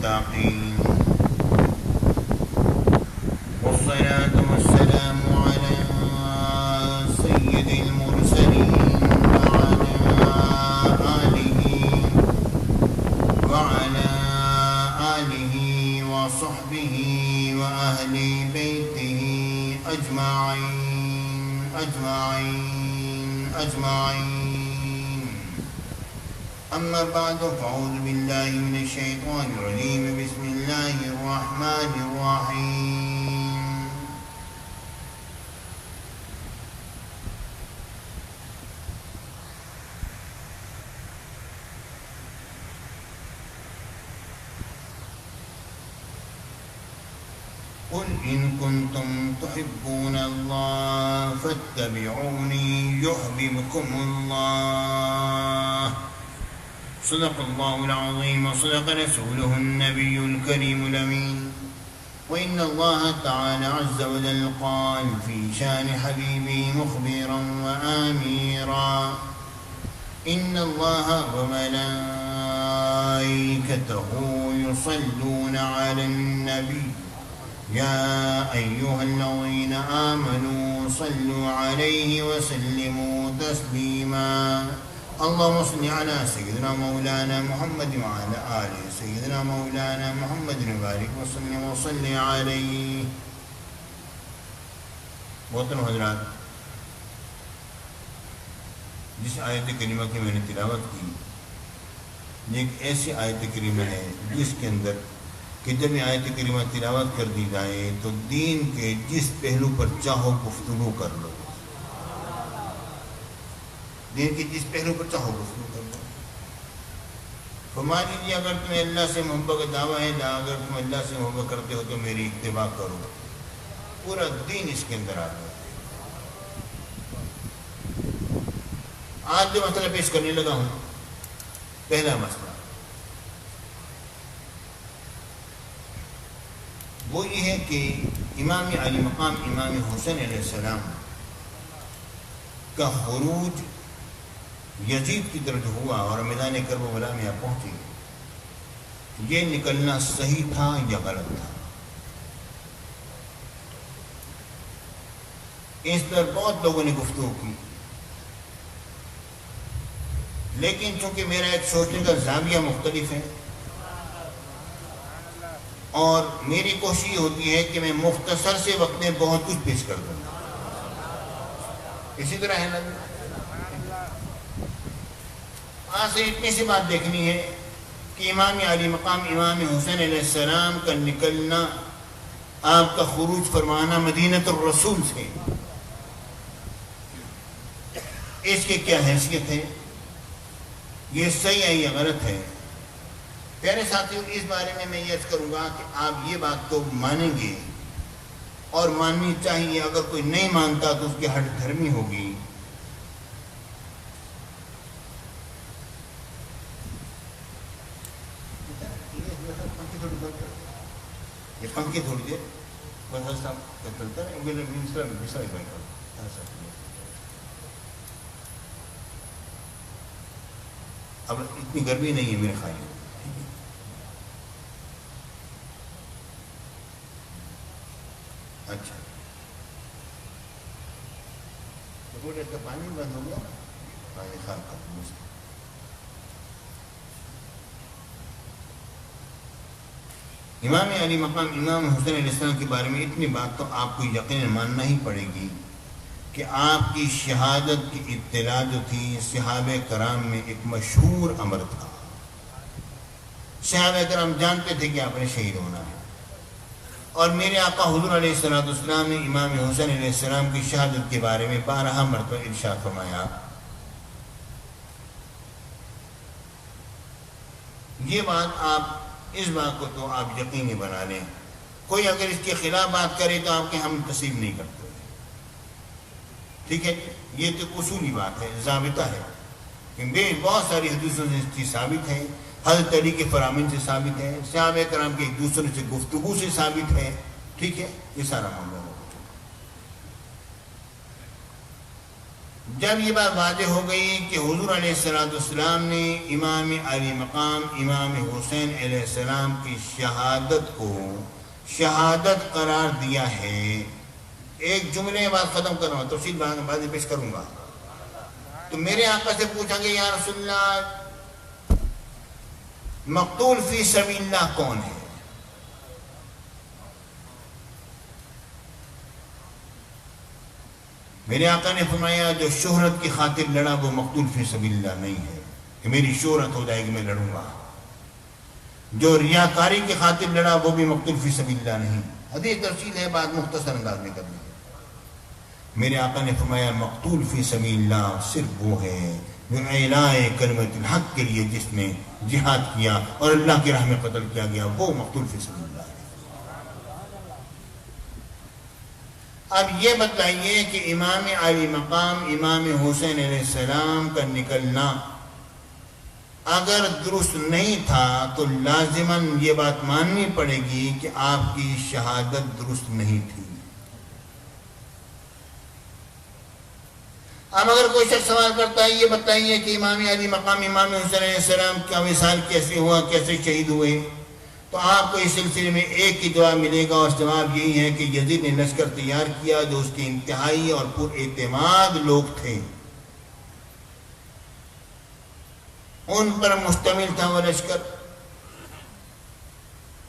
المتقين والصلاة والسلام على سيد المرسلين وعلى آله وصحبه وأهل بيته أجمعين أما بعد فأعوذ بالله من الشيطان الرجيم بسم الله الرحمن الرحيم قل إن كنتم تحبون الله فاتبعوني يحببكم الله صدق الله العظيم وصدق رسوله النبي الكريم الأمين وإن الله تعالى عز وجل قال في شان حبيبه مخبرا وآميرا إن الله وملائكته يصلون على النبي يا أيها الذين آمنوا صلوا عليه وسلموا تسليما اللهم صل على سيدنا مولانا محمد وعلى آل سيدنا مولانا محمد وبارك وسلم وصل علیہ. محترم حضرات، جس آیت کریمہ کی میں نے تلاوت کی یہ ایک ایسی آیت کریمہ ہے جس کے اندر کہ جب یہ آیت کریمہ تلاوت کر دی جائے تو دین کے جس پہلو پر چاہو گفتگو کر لو، دین کی جس پہلو پر چاہو گفتگو کر لو. فرما دیجیے اگر تمہیں اللہ سے محبت کا دعویٰ ہے، اگر تم اللہ سے محبت کرتے ہو تو میری اتباع کرو. پورا دین اس کے اندر آ گیا. آج جو مسئلہ پیش کرنے لگا ہوں، پہلا مسئلہ وہ یہ ہے کہ امام علی مقام امام حسین علیہ السلام کا خروج یزید کی طرف ہوا اور میدان کربلا میں پہنچی، یہ نکلنا صحیح تھا یا غلط تھا؟ اس پر بہت لوگوں نے گفتگو کی، لیکن چونکہ میرا ایک سوچنے کا زاویہ مختلف ہے اور میری کوشش یہ ہوتی ہے کہ میں مختصر سے وقت میں بہت کچھ پیش کر دوں. اسی طرح ہے نا، آج سے اتنی سی بات دیکھنی ہے کہ امام علی مقام امام حسین علیہ السلام کا نکلنا، آپ کا خروج فرمانا مدینۃ الرسول سے، اس کی کیا حیثیت ہے، یہ صحیح ہے یا غلط ہے؟ پیارے ساتھیوں، اس بارے میں یہ عرض کروں گا کہ آپ یہ بات تو مانیں گے اور ماننی چاہیے. اگر کوئی نہیں مانتا تو اس کی ہٹ دھرمی ہوگی. یہ پنکھے تھوڑی دیر اب اتنی گرمی نہیں ہے میرے خیال میں. اچھا، کا پانی بند ہو گیا، پانی خراب کر. امام علی مقام امام حسین علیہ السلام کے بارے میں اتنی بات تو آپ کو یقیناً ماننا ہی پڑے گی کہ آپ کی شہادت کی اطلاع جو تھی صحابہ کرام میں ایک مشہور امر تھا. صحابہ کرام جانتے تھے کہ آپ نے شہید ہونا ہے، اور میرے آقا حضور علیہ السلام نے امام حسین علیہ السلام کی شہادت کے بارے میں 12 مرتبہ ارشاد فرمایا. یہ بات آپ اس بات کو تو آپ یقینی بنا لیں. کوئی اگر اس کے خلاف بات کرے تو آپ کے ہم تسلیم نہیں کرتے. ٹھیک ہے، یہ تو اصولی بات ہے، ضابطہ ہے. بہت ساری حدیثوں سے اس چیز ثابت ہے، حضرت علی کے فرامین سے ثابت ہے، صحابہ کرام کے ایک دوسرے سے گفتگو سے ثابت ہے. ٹھیک ہے، یہ سارا معاملہ. جب یہ بات واضح ہو گئی کہ حضور علیہ السلام نے امام علی مقام امام حسین علیہ السلام کی شہادت کو شہادت قرار دیا ہے، ایک جملے بات ختم کر رہا ہوں، تفصیل بعد میں پیش کروں گا، تو میرے آقا سے پوچھا کہ یا رسول اللہ مقتول فی سبیل اللہ کون ہے؟ میرے آقا نے فرمایا جو شہرت کی خاطر لڑا وہ مقتول فی سبیل اللہ نہیں ہے کہ میری شہرت ہو جائے گی میں لڑوں گا، جو ریاکاری کی خاطر لڑا وہ بھی مقتول فی سبیل اللہ نہیں۔ حدیث تفصیل ہے، بات مختصر انداز میں کرنی ہے۔ میرے آقا نے فرمایا مقتول فی سبیل اللہ صرف وہ ہے جو اعلاء کلمت الحق کے لیے جس نے جہاد کیا اور اللہ کی راہ میں قتل کیا گیا، وہ مقتول فی سبیل اللہ ہے۔ اب یہ بتائیے کہ امام علی مقام امام حسین علیہ السلام کا نکلنا اگر درست نہیں تھا تو لازماً یہ بات ماننی پڑے گی کہ آپ کی شہادت درست نہیں تھی۔ اب اگر کوئی شخص سوال کرتا ہے یہ بتائیے کہ امام علی مقام امام حسین علیہ السلام کا وصال کیسے ہوا، کیسے شہید ہوئے، تو آپ کو اس سلسلے میں ایک ہی جواب ملے گا، اور جواب یہی ہے کہ یزید نے لشکر تیار کیا جو اس کے انتہائی اور پر اعتماد لوگ تھے، ان پر مشتمل تھا وہ لشکر،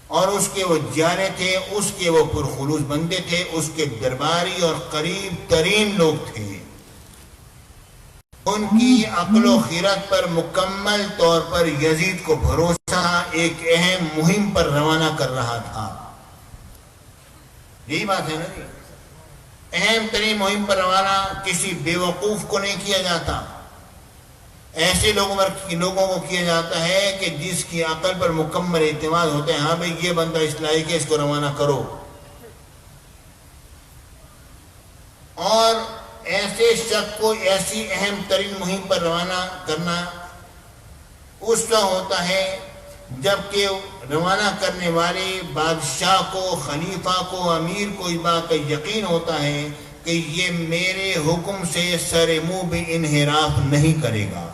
اور اس کے وہ جانے تھے، اس کے وہ پرخلوص بندے تھے، اس کے درباری اور قریب ترین لوگ تھے، ان کی عقل و خیرت پر مکمل طور پر یزید کو بھروسہ ایک اہم مہم پر روانہ کر رہا تھا۔ یہی بات ہے نا جی، اہم ترین مہم پر روانہ کسی بیوقوف کو نہیں کیا جاتا، ایسے لوگوں کو کیا جاتا ہے کہ جس کی عقل پر مکمل اعتماد ہوتا ہے، ہاں بھئی یہ بندہ اس لائق ہے، اس کو روانہ کرو، اور ایسے شخص کو ایسی اہم ترین مہم پر روانہ کرنا اس کا ہوتا ہے جبکہ روانہ کرنے والے بادشاہ کو، خلیفہ کو، امیر کو اس بات کا یقین ہوتا ہے کہ یہ میرے حکم سے سر منہ بھی انحراف نہیں کرے گا۔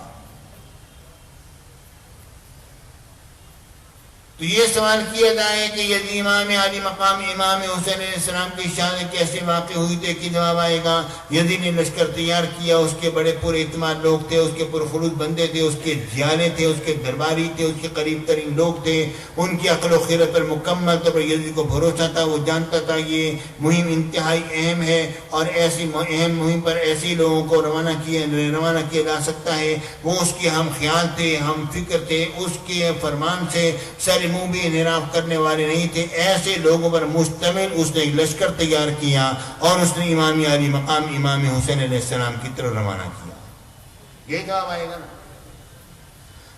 تو یہ سوال کیا جائے کہ یدی امام علی مقام امام حسین علیہ السلام کی شان کیسے واقع ہوئی تھے کہ جواب آئے گا یزید نے لشکر تیار کیا، اس کے بڑے پر اعتماد لوگ تھے، اس کے پرخلوص بندے تھے، اس کے جانے تھے، اس کے درباری تھے، اس کے قریب ترین لوگ تھے، ان کی عقل و خیرت پر مکمل طور پر یزید کو بھروسہ تھا، وہ جانتا تھا یہ مہم انتہائی اہم ہے اور ایسی اہم مہم پر ایسی لوگوں کو روانہ کیا جا سکتا ہے، وہ اس کے ہم خیال تھے، ہم فکر تھے، اس کے فرمان سے سر منہ بھی انحراف کرنے والے نہیں تھے، ایسے لوگوں پر مشتمل اس نے ایک لشکر تیار کیا اور اس نے امام علی مقام امام حسین علیہ السلام کی طرف روانہ کیا۔ یہ جواب آئے گا نا،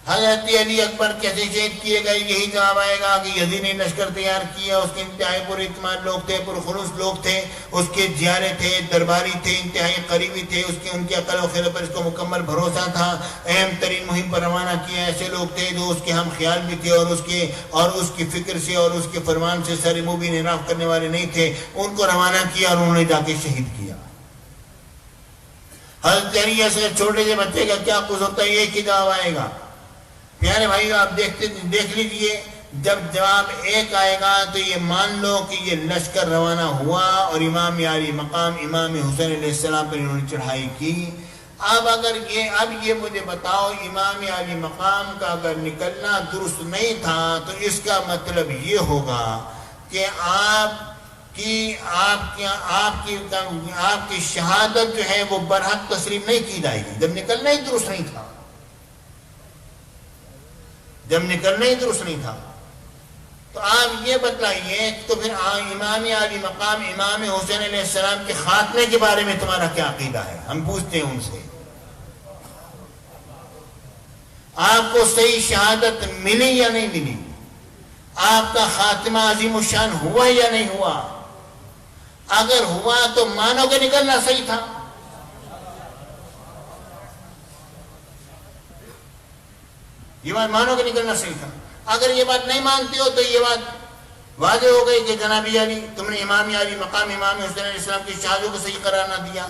حضرت علی اکبر کیسے شہید کیے گئے، یہی جواب آئے گا کہ یزید نے لشکر تیار کیا، اس کے انتہائی پر اعتماد لوگ تھے، پرخلوص لوگ تھے، اس کے جیارے تھے، درباری تھے، انتہائی قریبی تھے، ان کی عقل و خیرت پر اس کو مکمل بھروسہ تھا، اہم ترین مہم پر روانہ کیا، ایسے لوگ تھے جو اس کے ہم خیال بھی تھے اور اس کی فکر سے اور اس کے فرمان سے سر منہ بھی انحراف کرنے والے نہیں تھے، ان کو روانہ کیا اور انہوں نے جا کے شہید کیا۔ حضرت علی سے چھوٹے سے بچے کا کیا قصور تھا، یہ کی جواب آئے گا۔ پیارے بھائی آپ دیکھ لیجئے، جب جواب ایک آئے گا تو یہ مان لو کہ یہ لشکر روانہ ہوا اور امام علی مقام امام حسین علیہ السلام پر انہوں نے چڑھائی کی۔ اب یہ مجھے بتاؤ امام علی مقام کا اگر نکلنا درست نہیں تھا تو اس کا مطلب یہ ہوگا کہ آپ کی شہادت جو ہے وہ برحق تسلیم نہیں کی جائے گی جب نکلنا ہی درست نہیں تھا، تو آپ یہ بتائیے تو پھر امام علی مقام امام حسین علیہ السلام کے خاتمے کے بارے میں تمہارا کیا عقیدہ ہے؟ ہم پوچھتے ہیں ان سے، آپ کو صحیح شہادت ملی یا نہیں ملی؟ آپ کا خاتمہ عظیم الشان ہوا یا نہیں ہوا؟ اگر ہوا تو مانو کہ نکلنا صحیح تھا، یہ بات مانو کہ نکلنا صحیح تھا۔ اگر یہ بات نہیں مانتے ہو تو یہ بات واضح ہو گئی کہ جناب علی تم نے امام علی مقام امام حسین علیہ السلام کی شہادت کو صحیح قرار نہ دیا.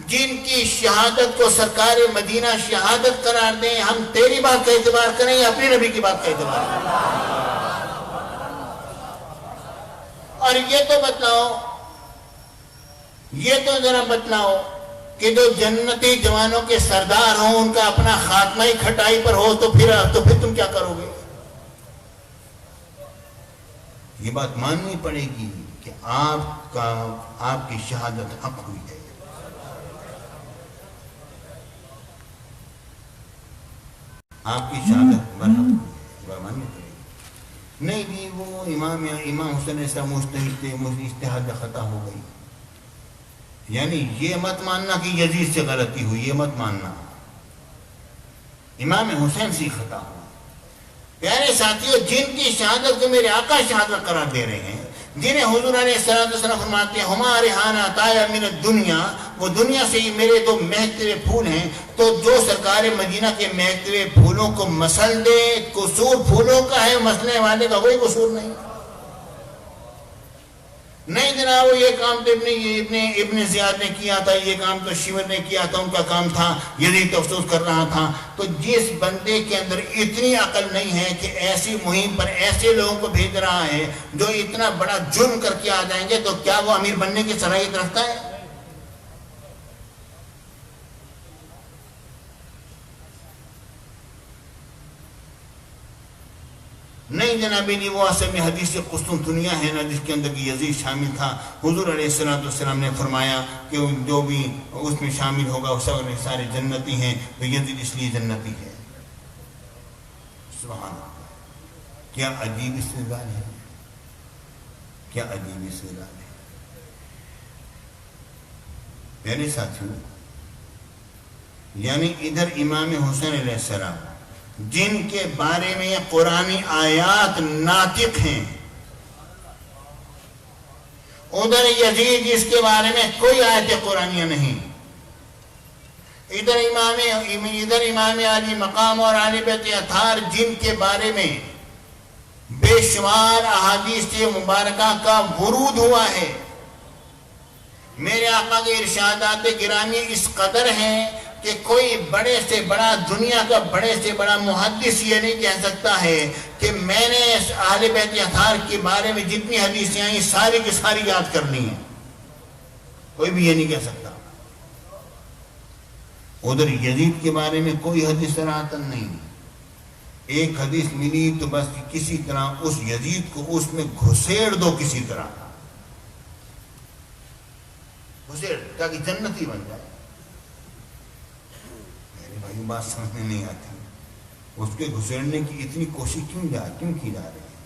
جن کی شہادت کو سرکار مدینہ شہادت قرار دیں، ہم تیری بات کا اعتبار کریں یا اپنے نبی کی بات کا اعتبار کریں؟ اور یہ تو بتلاؤ، یہ تو ذرا بتلاؤ کہ جو جنتی جوانوں کے سردار ہوں ان کا اپنا خاتمہ ہی کھٹائی پر ہو تو پھر تم کیا کرو گے؟ یہ بات ماننی پڑے گی کہ آپ کی شہادت حق ہوئی ہے. آپ کی شہادت برحق ہوئی ہے، ماننی پڑے گی. نہیں بھی وہ امام حسین ایسا مجتہد تھے، اجتہاد خطا ہو گئی. یعنی یہ مت ماننا کہ یزید سے غلطی ہوئی، یہ مت ماننا امام حسین سے خطا ہو. پیارے ساتھیوں، جن کی شہادت کو میرے آقا شہادت قرار دے رہے ہیں، جنہیں حضور علیہ السلام فرماتے ہیں ہمارے ہانا تایا من الدنیا، وہ دنیا سے ہی میرے دو مہکتے ہوئے پھول ہیں، تو جو سرکار مدینہ کے مہکتے ہوئے پھولوں کو مسل دے، قصور پھولوں کا ہے، مسلنے والے کا کوئی قصور نہیں. نہیں جناب وہ یہ کام تو ابن زیاد نے کیا تھا، یہ کام تو شیور نے کیا تھا، ان کا کام تھا، یزید تو افسوس کر رہا تھا. تو جس بندے کے اندر اتنی عقل نہیں ہے کہ ایسی مہم پر ایسے لوگوں کو بھیج رہا ہے جو اتنا بڑا جرم کر کے آ جائیں گے، تو کیا وہ امیر بننے کی صلاحیت رکھتا ہے؟ نہیں جناب جی، وہ اصل میں حدیث قسطنطنیہ ہے نا، جس کے اندر یزید شامل تھا. حضور علیہ السلام نے فرمایا کہ جو بھی اس میں شامل ہوگا وہ سارے جنتی ہیں، تو یزید اس لیے جنتی ہے. سبحان اللہ، کیا عجیب استدلال ہے، کیا عجیب استدلال ہے. میرے ساتھیوں، یعنی ادھر امام حسین علیہ السلام جن کے بارے میں قرآنی آیات ناطق ہیں، ادھر یزید جس کے بارے میں کوئی آیت قرآنیہ نہیں. ادھر امام علی مقام اور اہل بیت اطہار جن کے بارے میں بے شمار احادیث مبارکہ کا ورود ہوا ہے. میرے آقا کے ارشادات گرامی اس قدر ہیں کہ کوئی بڑے سے بڑا، دنیا کا بڑے سے بڑا محدث یہ نہیں کہہ سکتا ہے کہ میں نے اہل بیت اطہار کے بارے میں جتنی حدیثیں آئیں ساری کی ساری یاد کرنی ہیں. کوئی بھی یہ نہیں کہہ سکتا. ادھر یزید کے بارے میں کوئی حدیث صراحتاً نہیں. ایک حدیث ملی تو بس کسی طرح اس یزید کو اس میں گھسیڑ دو، کسی طرح گھسیڑ، تاکہ جنتی بن جائے. بھائی بات سمجھنے نہیں آتی، اس کے گھسیڑنے کی اتنی کوشش کیوں کی جا رہی ہے؟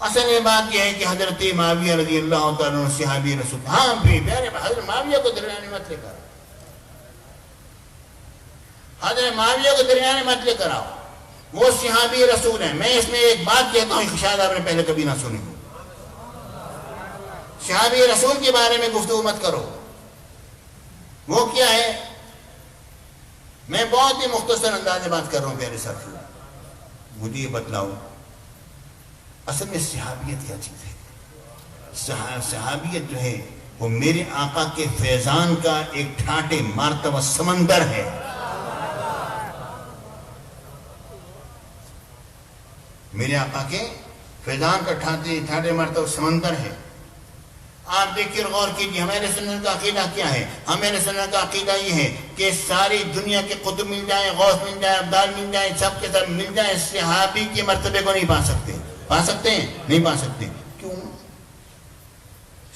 اصل یہ بات یہ ہے کہ حضرت معاویہ رضی اللہ تعالیٰ عنہ صحابی رسول، ہاں بھی پیارے حضرت معاویہ کو درمیانے مت لے کر آؤ، حضرت معاویہ کو درمیانے مت لے کر آؤ، وہ صحابی رسول ہیں. میں اس میں ایک بات کہتا ہوں، شاید آپ نے پہلے کبھی نہ سنی ہو. صحابی رسول کے بارے میں گفتگو مت کرو. وہ کیا ہے؟ میں بہت ہی مختصر انداز میں بات کر رہا ہوں پیارے ساتھیوں. مجھے یہ بتلاؤ اصل میں صحابیت کیا چیز ہے؟ صحابیت جو ہے وہ میرے آقا کے فیضان کا ایک ٹھاٹے مرتبہ سمندر ہے. میرے آقا کے فیضان کا ٹھاٹے مرتبہ سمندر ہے. آپ دیکھیے غور کیجیے، ہمارے سنت کا عقیدہ کیا ہے؟ ہمارے سنت کا عقیدہ یہ ہے کہ ساری دنیا کے قطب مل جائیں، غوث مل جائیں، ابدال مل جائیں، سب کے سب مل جائیں، صحابی کے مرتبے کو نہیں پا سکتے. پا سکتے ہیں؟ نہیں پا سکتے. کیوں؟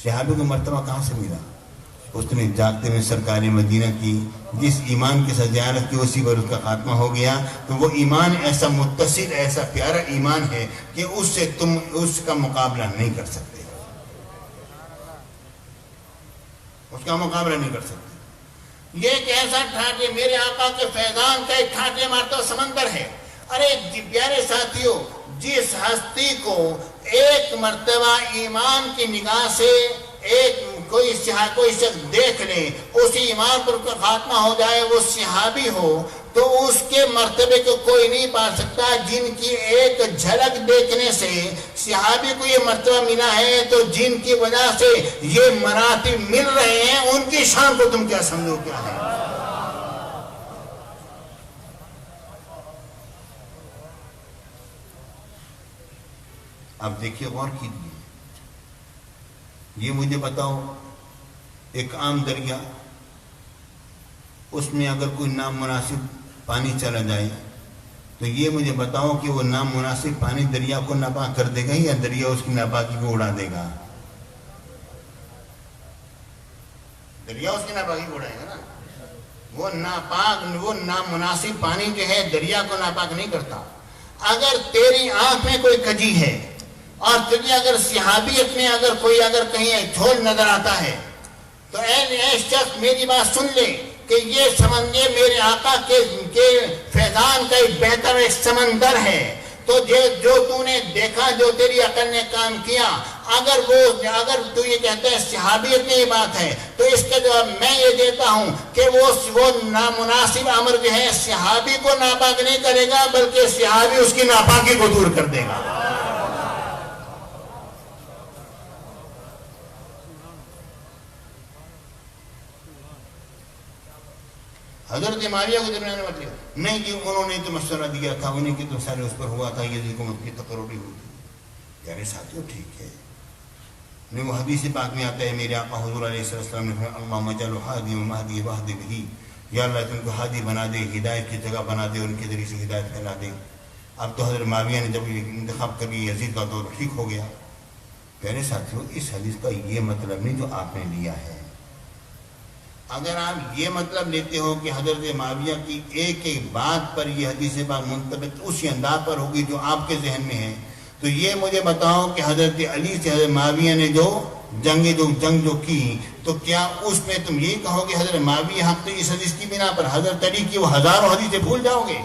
صحابی کو مرتبہ کہاں سے ملا؟ اس نے جاگتے میں سرکار مدینہ کی جس ایمان کے ساتھ زیارت کی، اسی پر اس کا خاتمہ ہو گیا. تو وہ ایمان ایسا متصل، ایسا پیارا ایمان ہے کہ اس سے تم اس کا مقابلہ نہیں کر سکتے، اس کا مقابلہ نہیں کر سکتے. یہ ایک ایسا ٹھاٹے، میرے آقا کے فیضان کا ایک ٹھاٹے مارتا سمندر ہے. ارے پیارے ساتھیوں، جس ہستی کو ایک مرتبہ ایمان کی نگاہ سے کوئی شخص دیکھ لے، اسی ایمان پر خاتمہ ہو جائے، وہ صحابی ہو، تو اس کے مرتبے کو کوئی نہیں پا سکتا جن کی ایک جھلک دیکھنے سے صحابی کو یہ مرتبہ ملا ہے، تو جن کی وجہ سے یہ مراتب مل رہے ہیں ان کی شان کو تم کیا سمجھو کیا ہے؟ اب دیکھیے غور کیجیے، یہ مجھے بتاؤ ایک عام دریا، اس میں اگر کوئی نامناسب پانی چلا جائے تو یہ مجھے بتاؤ کہ وہ نامناسب پانی دریا کو ناپاک کر دے گا یا دریا اس کی ناپاکی کو اڑا دے گا؟ دریا اس کی ناپاکی کو اڑائے گا نا۔ وہ ناپاک، وہ نامناسب پانی جو ہے دریا کو ناپاک نہیں کرتا۔ اگر تیری آنکھ میں کوئی کجی ہے اور تجھے اگر صحابیت میں اگر کوئی اگر کہیں جھول نظر آتا ہے تو اے شخص میری بات سن لے کہ یہ سمندر میرے آقا کے فیضان کا ایک بہتر ایک سمندر ہے۔ تو جو تو نے دیکھا، جو تیری عقل نے کام کیا، اگر تو یہ کہتا ہے صحابیت میں یہ بات ہے تو اس کا جواب میں یہ دیتا ہوں کہ وہ نامناسب امر جو ہے صحابی کو ناپاک نہیں کرے گا بلکہ صحابی اس کی ناپاکی کو دور کر دے گا۔ حضرت معاویہ کو درمیان میں مطلب نہیں کہ انہوں نے تو مشورہ دیا تھا، انہیں کی تو سارے اس پر ہوا تھا، یہ حکومت کی تقرری ہوئی تھی۔ یعنی ساتھیو ٹھیک ہے، نہیں وہ حدیث پاک میں آتا ہے میرے آقا حضور علیہ السلام نے فرمایا اللہم اجعلہ ہادی و مہدی واہد بہ، یا اللہ تم کو ہادی بنا دے، ہدایت کی جگہ بنا دے، ان کے ذریعے سے ہدایت پھیلا دے۔ اب تو حضرت معاویہ نے جب انتخاب کر لیا، یزید کا دور ٹھیک ہو گیا۔ پیارے ساتھیو، اس حدیث کا یہ مطلب نہیں جو آپ نے لیا ہے۔ اگر آپ یہ مطلب لیتے ہو کہ حضرت معاویہ کی ایک ایک بات پر یہ حدیث پاک منطبق اسی انداز پر ہوگی جو آپ کے ذہن میں ہے، تو یہ مجھے بتاؤ کہ حضرت علی سے حضرت معاویہ نے جو جنگ کی، تو کیا اس میں تم یہ کہو کہ حضرت معاویہ حق تو اس حدیث کی بنا پر حضرت علی کی وہ ہزاروں حدیثیں بھول جاؤ گے؟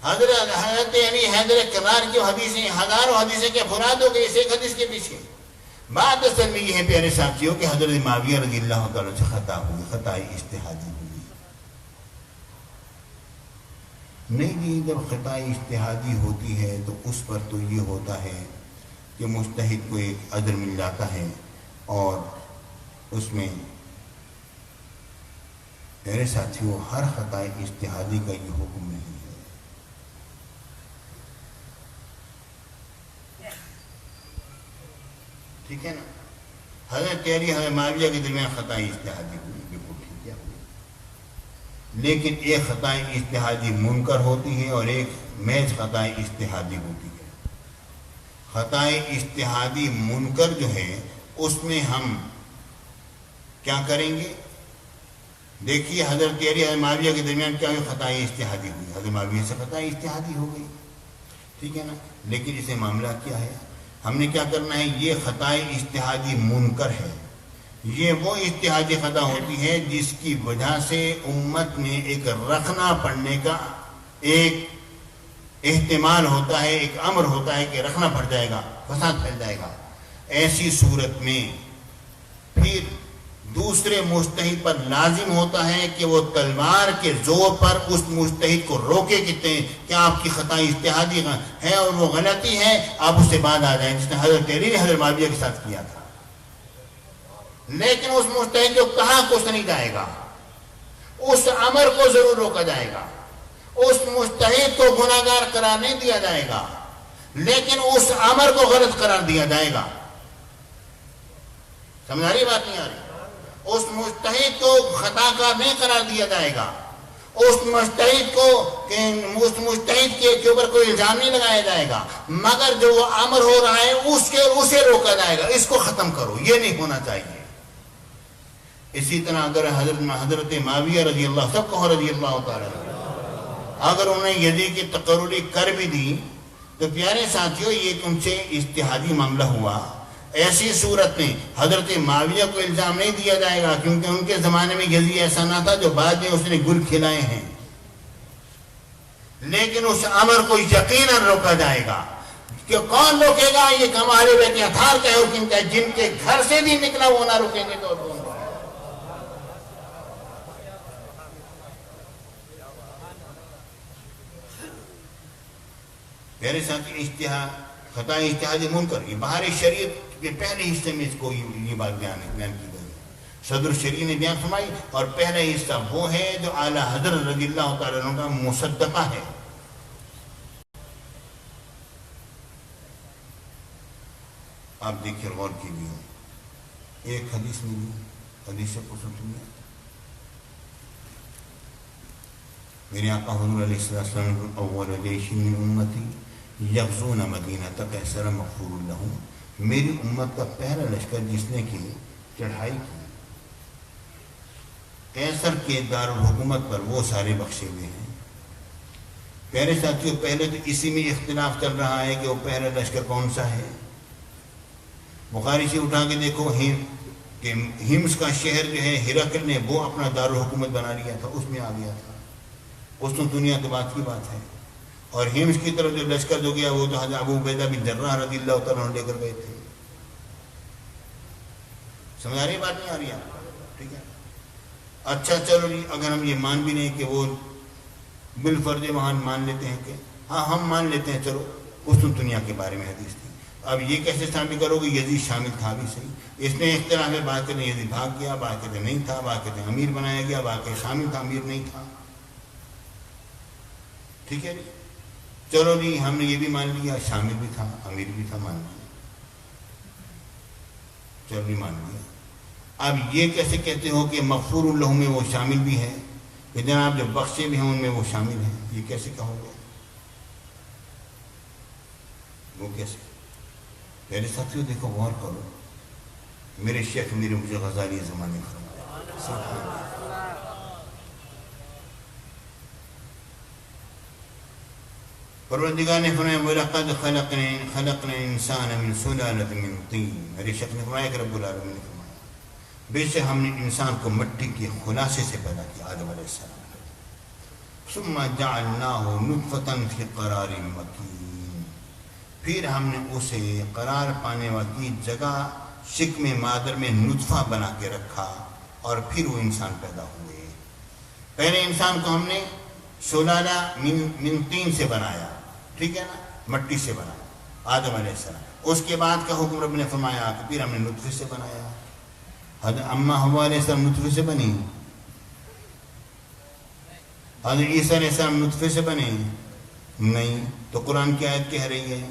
حضرت علی حیدر کرار کی حدیثیں ہزاروں حدیثیں کیا بھلا دو گے اس ایک حدیث کے پیچھے؟ بات اصل میں یہ ہے پیارے ساتھیوں کہ حضرت معاویہ رضی اللہ تعالیٰ سے خطا ہوئی، خطا اجتہادی ہوئی۔ نہیں جی، جب خطا اجتہادی ہوتی ہے تو اس پر تو یہ ہوتا ہے کہ مجتہد کو ایک اجر مل جاتا ہے، اور اس میں پیارے ساتھیوں ہر خطا اجتہادی کا یہ حکم نہیں ہے۔ ٹھیک ہے نا؟ حضرت علی حضرت معاویہ کے درمیان خطا اجتہادی ہوئی، بالکل ٹھیک ہے، لیکن ایک خطا اجتہادی منکر ہوتی ہے اور ایک محض خطا اجتہادی ہوتی ہے۔ خطا اجتہادی منکر جو ہے اس میں ہم کیا کریں گے؟ دیکھیے حضرت علی حضرت معاویہ کے درمیان کیا ہوئی؟ خطا اجتہادی ہوئی، حضرت معاویہ سے خطا اجتہادی ہو گئی، ٹھیک ہے نا؟ لیکن اسے معاملہ کیا ہے؟ ہم نے کیا کرنا ہے؟ یہ خطا اجتہادی منکر ہے، یہ وہ اجتہادی خطا ہوتی ہے جس کی وجہ سے امت میں ایک رکھنا پڑنے کا ایک احتمال ہوتا ہے، ایک امر ہوتا ہے کہ رکھنا پڑ جائے گا، فساد پھیل جائے گا۔ ایسی صورت میں پھر دوسرے مجتہد پر لازم ہوتا ہے کہ وہ تلوار کے زور پر اس مجتہد کو روکے کہ آپ کی خطا اجتہادی ہے اور وہ غلطی ہے، آپ اس سے بعد آ جائیں، جس نے حضرت علی نے حضرت معاویہ کے ساتھ کیا تھا۔ لیکن اس مجتہد جو کہاں کچھ نہیں جائے گا، اس امر کو ضرور روکا جائے گا، اس مجتہد کو گناہگار قرار نہیں دیا جائے گا، لیکن اس امر کو غلط قرار دیا جائے گا۔ سمجھ آ رہی بات نہیں آ رہی؟ اس مجتہد کو خطا کار نہیں قرار دیا جائے گا، اس مجتہد کے اوپر کوئی الزام نہیں لگایا جائے گا، مگر جو وہ امر ہو رہا ہے اسے روکا جائے گا، اس کو ختم کرو، یہ نہیں ہونا چاہیے۔ اسی طرح اگر حضرت معاویہ رضی اللہ، سب کو رضی اللہ تعالیٰ، اگر انہیں یزید کی تقرری کر بھی دی تو پیارے ساتھیوں یہ ان سے اجتہادی معاملہ ہوا۔ ایسی صورت میں حضرت معاویہ کو الزام نہیں دیا جائے گا، کیونکہ ان کے زمانے میں یزید ایسا نہ تھا جو بعد میں اس نے گل کھلائے ہیں، لیکن اس امر کو یقیناً روکا جائے گا۔ کہ کون روکے گا؟ یہ ہمارے بیٹے اتھار کا حکم ہے، جن کے گھر سے بھی نکلا وہ نہ روکیں گے تو پیارے ساتھ اجتہاد خطا اجتہاد منکر یہ باہر شریعت کے پہلے حصے میں اس کو یہ بات بیان کی گئی ہے. صدر شریع نے بیان فرمائی اور پہلا حصہ وہ ہے جو اعلیٰ حضرت رضی اللہ تعالیٰ عنہ کا مصدقہ ہے. آپ دیکھیے غور کیجیے ایک حدیث میں بھی حدیث کو سنیے. میرے آقا حضور علیہ السلام اول جیش من امتی یغزون مدینہ قیصر مغفور لہم، میری امت کا پہلا لشکر جس نے کی چڑھائی کی قیصر کے دارالحکومت پر وہ سارے بخشے ہوئے ہیں. پیارے ساتھیوں پہلے تو اسی میں اختلاف چل رہا ہے کہ وہ پہلا لشکر کون سا ہے. بخاری سے اٹھا کے دیکھو کہ ہمس کا شہر جو ہے ہرقل نے وہ اپنا دارالحکومت بنا لیا تھا، اس میں آ گیا تھا. اس تو دنیا کے بعد کی بات ہے. اور ہمس کی طرف جو لشکر جو گیا وہ تو حضرت ابو عبیدہ بن جراح رضی اللہ تعالیٰ عنہ لے کر گئے تھے. سمجھ آ رہی بات نہیں آ رہی آپ؟ ٹھیک ہے. اچھا چلو جی اگر ہم یہ مان بھی نہیں کہ وہ بالفرض وہاں مان لیتے ہیں کہ ہاں ہم مان لیتے ہیں چلو اس دنیا کے بارے میں حدیث تھی. اب یہ کیسے ثابت کرو گے یزید شامل تھا بھی صحیح. اس میں اختلاف ہے، بعض کہتے ہیں یزید بھاگ گیا، بعض کہتے ہیں نہیں تھا، بعض کہتے ہیں امیر بنایا گیا، بعض کہتے ہیں شامل تھا امیر نہیں تھا. ٹھیک ہے جی چلو جی ہم نے یہ بھی مان لیا شامل بھی تھا امیر بھی تھا، مان لیا چلو بھی مان لیا. اب یہ کیسے کہتے ہو کہ مغفور لہم میں وہ شامل بھی ہے کہ جناب جو بخشے بھی ہیں ان میں وہ شامل ہیں؟ یہ کیسے کہو گے؟ وہ کیسے؟ پہلے ساتھیوں دیکھو غور کرو. میرے شیخ میرے مجھے غزالی زمانے فرمایا پروردگار نے فرمایا وَلَقَدْ خَلَقْنَا الْإِنسَانَ مِنْ سُلَالَةٍ مِنْ طِينٍ. میرے شیخ نے فرمایا کہ رب العالمین نے فرمایا بے شک ہم نے انسان کو مٹی کے خلاصے سے پیدا کیا آدم علیہ السلام. ثم جعلناه نطفة في قرار مكين، پھر ہم نے اسے قرار پانے والی جگہ شکم مادر میں نطفہ بنا کے رکھا اور پھر وہ انسان پیدا ہوئے. پہلے انسان کو ہم نے سلالہ من طین سے بنایا، ٹھیک ہے نا، مٹی سے بنایا آدم علیہ السلام. اس کے بعد کا حکم رب نے فرمایا کہ پھر ہم نے نطفے سے بنایا. حضرت اماں حوا علیہ السلام نطفے سے بنی، حضرت عیسیٰ علیہ السلام نطفے سے بنے نہیں. تو قرآن کی آیت کہہ رہی ہے.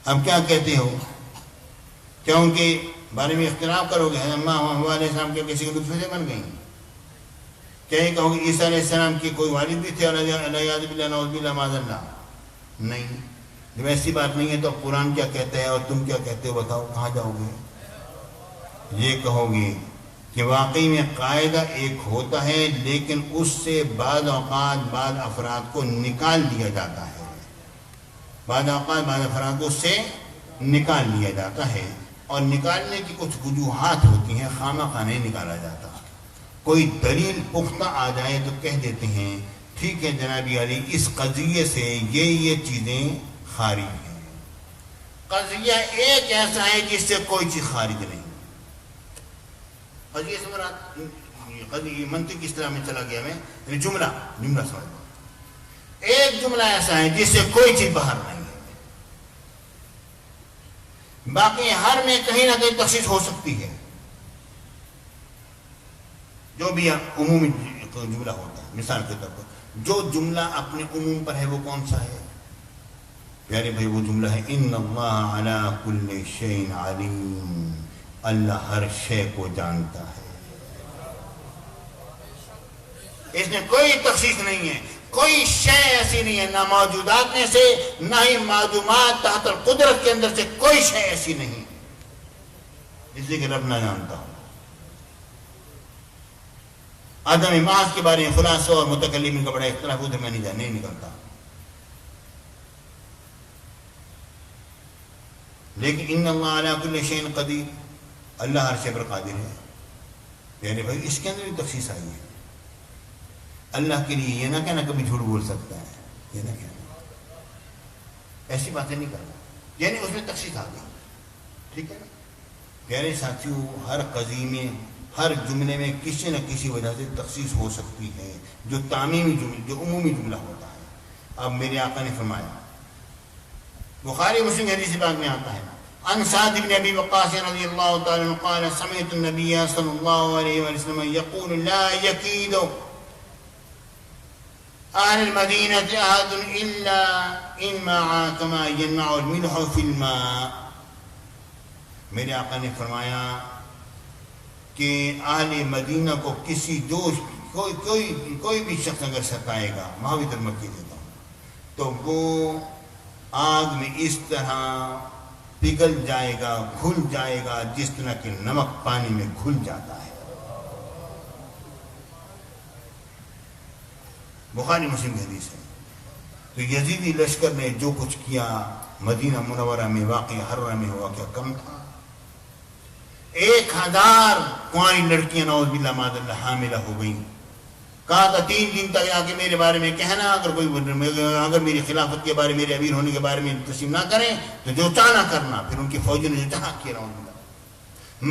اب کیا کہتے ہو؟ کیا ان کے بارے میں اختلاف کرو گے؟ حضرت اماں حوا علیہ السلام کیا کسی کے نطفے سے بن گئی؟ کیا یہ کہو گے عیسیٰ علیہ السلام کی کوئی والد بھی تھے علیہ باللہ نعوذ باللہ معاذ اللہ؟ نہیں. جب ایسی بات نہیں ہے تو قرآن کیا کہتا ہے اور تم کیا کہتے ہو؟ بتاؤ کہاں جاؤ گے؟ یہ کہو گے کہ واقعی میں قاعدہ ایک ہوتا ہے لیکن اس سے بعض اوقات بعض افراد کو نکال دیا جاتا ہے، بعض اوقات بعض افراد کو اس سے نکال لیا جاتا ہے اور نکالنے کی کچھ وجوہات ہوتی ہیں، خواہ نہیں نکالا جاتا. کوئی دلیل پختہ آ جائے تو کہہ دیتے ہیں ٹھیک ہے جناب علی اس قضیے سے یہ چیزیں خارج ہیں. قضیہ ایک ایسا ہے جس سے کوئی چیز خارج نہیں. قضیہ سے مراد قضیہ منطق اس طرح میں چلا گیا میں یعنی جملہ سمجھ لو. ایک جملہ ایسا ہے جس سے کوئی چیز باہر نہیں ہے، باقی ہر میں کہیں نہ کہیں تخصیص ہو سکتی ہے. جو بھی عمومی جملہ ہوتا ہے مثال کے طور پر جو جملہ اپنے عموم پر ہے وہ کون سا ہے؟ پیارے بھائی وہ جملہ ہے ان اللہ علی کل شیء علیم، اللہ ہر شے کو جانتا ہے. اس میں کوئی تخصیص نہیں ہے، کوئی شے ایسی نہیں ہے، نہ موجودات میں سے نہ ہی معلومات تحت القدرت کے اندر سے کوئی شے ایسی نہیں جس سے کہ رب نہ جانتا ہو. آدم محض کے بارے میں خلاصہ اور متکلمین کا بڑا اختلاف ادھر میں نہیں نکلتا، لیکن ان اللہ علی کل شیء قدیر، اللہ ہر شے پر قادر ہے. میرے بھائی اس کے اندر بھی تخصیص آئی ہے. اللہ کے لیے یہ نہ کہنا کبھی جھوٹ بول سکتا ہے، یہ نہ کہنا، ایسی باتیں نہیں کرنا، یعنی اس میں تخصیص آ گئی. ٹھیک ہے نا پیارے ساتھیوں، ہر قضیے میں ہر جملے میں کسی نہ کسی وجہ سے تخصیص ہو سکتی ہے جو تعمیمی جملے جو عمومی جملہ ہوتا ہے. اب میرے آقا نے فرمایا، بخاری مسلم حدیث پاک میں آتا ہے، عن سعد بن ابی وقاص رضی اللہ تعالی عنہ قال سمعت النبی صلی اللہ علیہ وسلم یقول لا یکید اہل المدینة احد الا انمعا کما ینمع الملح فی الماء۔ میرے آقا نے فرمایا کہ اہل مدینہ کو کسی دوست کوئی بھی شخص اگر ستائے گا، معاویہ المکی دیتا ہوں، تو وہ آگ میں اس طرح پگھل جائے گا، گھل جائے گا جس طرح کہ نمک پانی میں گھل جاتا ہے۔ بخاری مسلم کی حدیث ہے۔ تو یزیدی لشکر نے جو کچھ کیا مدینہ منورہ میں واقع حرہ میں ہوا، کیا کم تھا؟ 1000 کنواری لڑکیاں نعوذ باللہ معاذ اللہ حاملہ ہو گئیں۔ کہا تھا 3 دن تک آ کے میرے بارے میں کہنا، اگر میری خلافت کے بارے، میرے امیر ہونے کے بارے میں تسلیم نہ کریں تو جو چاہنا کرنا۔ پھر ان کی فوجوں نے جو چاہا کیا نعوذ باللہ۔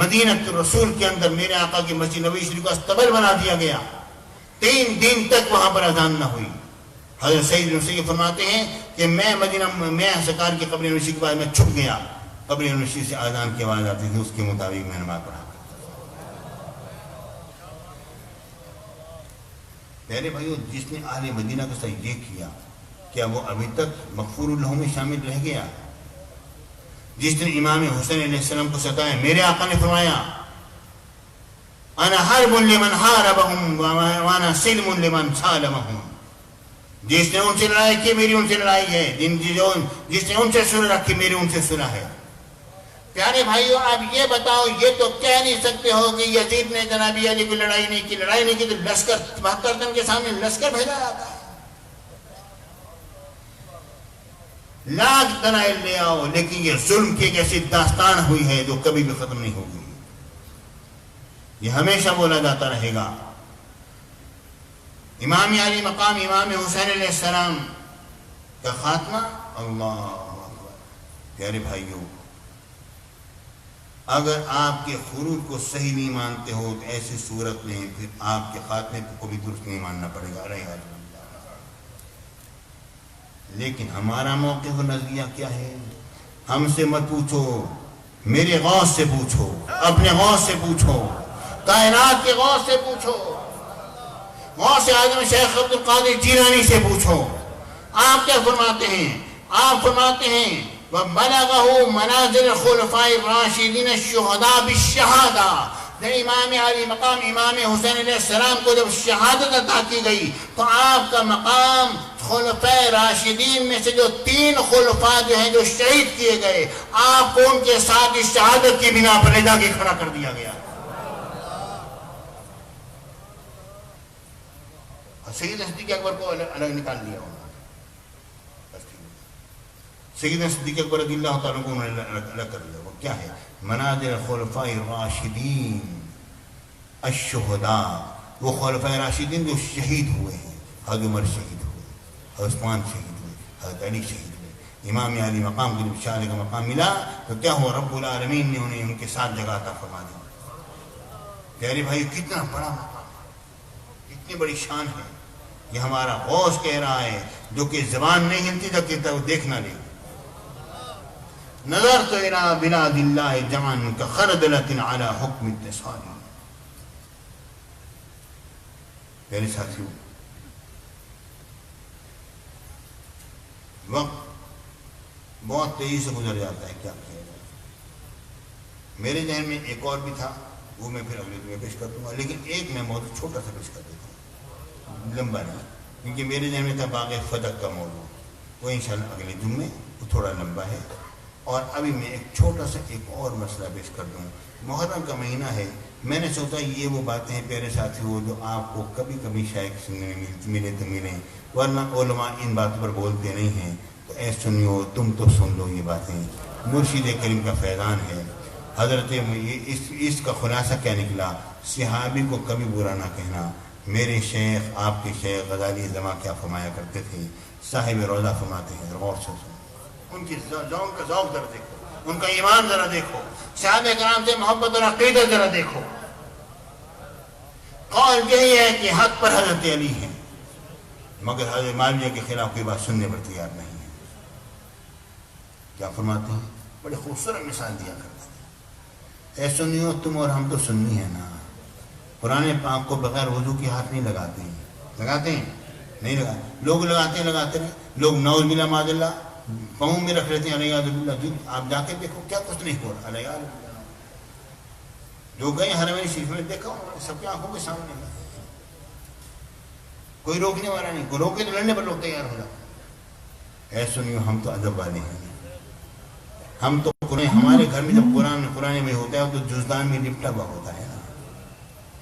مدینہ رسول کے اندر میرے آقا کی مسجد نبوی شریف کا استقبال بنا دیا گیا، 3 دن تک وہاں پر اذان نہ ہوئی۔ حضرت سید نصیر فرماتے ہیں کہ میں سرکار کی قبر نوشی کے بعد میں چھپ گیا، قبر نوشی سے اذان کی آواز آتی تھی، اس کے مطابق میں نماز پڑھا۔ پیارے بھائیو، جس نے اہل مدینہ کے ساتھ یہ کیا، کیا وہ ابھی تک مغفور لہو میں شامل رہ گیا؟ جس نے امام حسین علیہ السلام کو ستایا، میرے آقا نے فرمایا انا حرب لمن حاربهم وانا سلم لمن سالمهم۔ جس نے ان سے لڑائی کی میری ان سے لڑائی ہے، جس نے ان سے صلح رکھی میری ان سے صلح ہے۔ پیارے بھائیو، آپ یہ بتاؤ، یہ تو کہہ نہیں سکتے ہو کہ یزید نے جناب علی کو لڑائی نہیں کی تو لشکر 72 دن کے سامنے لشکر بھیجا جاتا ہے۔ لاکھ دلائل لے آؤ، لیکن یہ ظلم کی ایک ایسی داستان ہوئی ہے جو کبھی بھی ختم نہیں ہوگی، یہ ہمیشہ بولا جاتا رہے گا۔ امام علی مقام امام حسین علیہ السلام کا خاتمہ، اللہ اکبر۔ پیارے بھائیو، اگر آپ کے خروج کو صحیح نہیں مانتے ہو تو ایسی صورت میں پھر آپ کے خاتمے کو بھی درست نہیں ماننا پڑے گا۔ لیکن ہمارا موقف و نظریہ کیا ہے؟ ہم سے مت پوچھو، میرے غوث سے پوچھو، اپنے غوث سے پوچھو، کائنات کے غوث سے پوچھو، غوث اعظم شیخ عبد القادر جیلانی سے پوچھو۔ آپ کیا فرماتے ہیں؟ آپ فرماتے ہیں وَبَلَغَهُ مَنَازِلَ الْخُلَفَاءِ الرَّاشِدِينَ الشُّهَدَاءِ بِالشَّهَادَةِ۔ امام علی مقام امام حسین علیہ السلام کو جب شہادت عطا کی گئی تو آپ کا مقام خلفاء راشدین میں سے جو 3 خلفاء جو ہیں جو شہید کیے گئے، آپ کو ان کے ساتھ اس شہادت کی بنا پر لے جا کے کھڑا کر دیا گیا۔ سیدنا صدیق اکبر کو الگ نکال دیا ہوگا، سیدنا صدیق اکبر رضی اللہ تعالیٰ کو انہوں نے الگ کر دیا۔ وہ کیا ہے؟ منازل خلفاء راشدین الشہداء، وہ خلفاء راشدین جو شہید ہوئے ہیں۔ حضرت عمر شہید ہوئے، حضرت عثمان شہید ہوئے، حضرت علی شہید ہوئے۔ امام علی مقام کو جب شہادت کا مقام ملا تو کیا ہوا؟ رب العالمین نے انہیں ان کے ساتھ جگہ عطا فرما دی۔ پیارے بھائی، کتنا بڑا مقام، کتنی بڑی شان ہے۔ یہ ہمارا غوث کہہ رہا ہے، جو کہ زبان نہیں ہلتی تک کہتا وہ دیکھنا لے۔ نظرت الى بلاد اللہ جمعا کخردلۃ علی حکم اتصال۔ میرے ساتھیو، وقت بہت تیزی سے گزر جاتا ہے، کیا کیا جائے۔ میرے ذہن میں ایک اور بھی تھا، وہ میں پھر اگلے دن پیش کر دوں گا، لیکن ایک میں موضوع چھوٹا سا پیش کر دیتا ہوں، لمبا نہیں، کیونکہ میرے ذہن میں تھا باغ فتح کا موضوع، وہ انشاءاللہ اگلے جمعے، وہ تھوڑا لمبا ہے۔ اور ابھی میں ایک چھوٹا سا ایک اور مسئلہ پیش کر دوں۔ محرم کا مہینہ ہے، میں نے سوچا یہ وہ باتیں ہیں پیارے ساتھی ہو جو آپ کو کبھی کبھی شاید سننے میں ملے تو ملیں، ورنہ علماء ان باتوں پر بولتے نہیں ہیں، تو اے سنیو، تم تو سن لو یہ باتیں۔ مرشد کریم کا فیضان ہے، حضرت اس کا خلاصہ کیا نکلا؟ صحابی کو کبھی برا نہ کہنا۔ میرے شیخ، آپ کے شیخ غزالی زماں کیا فرمایا کرتے تھے؟ صاحب روضہ فرماتے ہیں، غور سے سنو، ان کی ذوق کا ذوق ذرا دیکھو، ان کا ایمان ذرا دیکھو، صحابہ کرام سے محبت اور عقیدت ذرا دیکھو۔ قول یہی ہے کہ حق پر حضرت علی ہیں، مگر حضرت معاویہ کے خلاف کوئی بات سننے پر تیار نہیں ہے. کیا فرماتے ہیں؟ بڑے خوبصورت مثال دیا کرتے ہیں. اے سنیو، تم اور ہم تو سنی ہیں نا. قرآن پاک کو بغیر وضو کے ہاتھ نہیں لگاتے ہیں. لگاتے ہیں؟ نہیں لگاتے. لوگ لگاتے رہے. لوگ نعوذ باللہ معاذ اللہ پاؤں میں رکھ لیتے ہیں. علیہ باللہ. آپ جا کے دیکھو کیا کچھ نہیں ہو رہا. علیہ باللہ. جو گئے حرمین شریف میں دیکھا سب کی آنکھوں کے سامنے ہے. کوئی روکنے والا نہیں. کوئی روکے تو لڑنے پر لوگ تیار ہو جاتے. اے سنیو، ہم تو ادب والے ہیں. ہم تو ہمارے گھر میں جب قرآن میں ہوتا ہے تو جزدان میں لپٹا ہوا ہوتا ہے نا.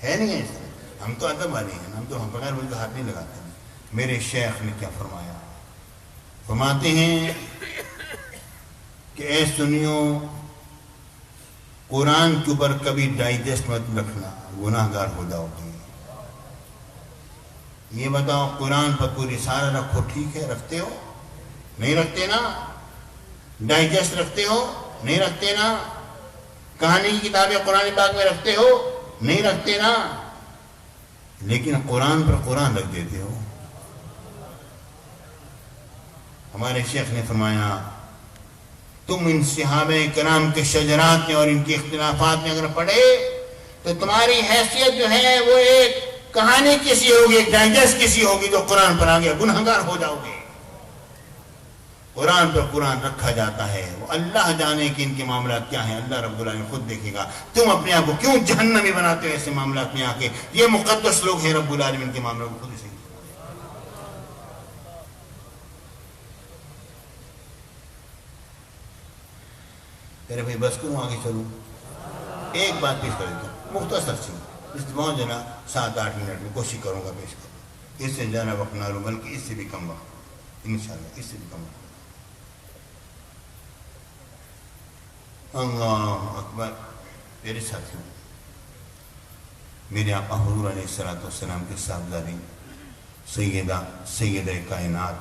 ہے نہیں ہے اس طرح. ہم تو ادب والے ہیں. ہم تو بغیر وضو کا ہاتھ نہیں لگاتے ہیں. میرے شیخ نے کیا فرمایا؟ فرماتے ہیں کہ اے سنیو، قرآن کے اوپر کبھی ڈائجسٹ مت رکھنا، گناہ گار ہو جاؤ گے. یہ بتاؤ، قرآن پر کوئی رسالہ رکھو، ٹھیک ہے، رکھتے ہو؟ نہیں رکھتے نا. ڈائجسٹ رکھتے ہو؟ نہیں رکھتے نا. کہانی کی کتابیں قرآن پاک میں رکھتے ہو؟ نہیں رکھتے نا. لیکن قرآن پر قرآن رکھ دیتے ہو. ہمارے شیخ نے فرمایا تم ان صحابہ کرام کے شجرات میں اور ان کے اختلافات میں اگر پڑھے تو تمہاری حیثیت جو ہے وہ ایک کہانی کسی ہوگی، ایک ڈائجسٹ کسی ہوگی جو قرآن پر آ گیا. گنہگار ہو جاؤ گے. قرآن پر قرآن رکھا جاتا ہے. وہ اللہ جانے کہ ان کے معاملات کیا ہیں. اللہ رب العالمین خود دیکھے گا. تم اپنے آپ کو کیوں جہنمی بناتے ہو ایسے معاملات میں آ کے؟ یہ مقدس لوگ ہیں. رب العالمین کے معاملات کو خود سے. میرے بھائی بس کروں، آگے چلوں. ایک بات پیش کر دیتا ہوں مختصر سی. اس بہت جنا 7-8 منٹ میں کوشش کروں گا پیش کروں. اس سے زیادہ وقت نہ لوں، بلکہ اس سے بھی کم وقت انشاءاللہ. اس سے بھی کم وقت. اللہ اکبر. میرے ساتھیوں، میرے آقا حضور علیہ السلام کے صاحبزادی سیدہ کائنات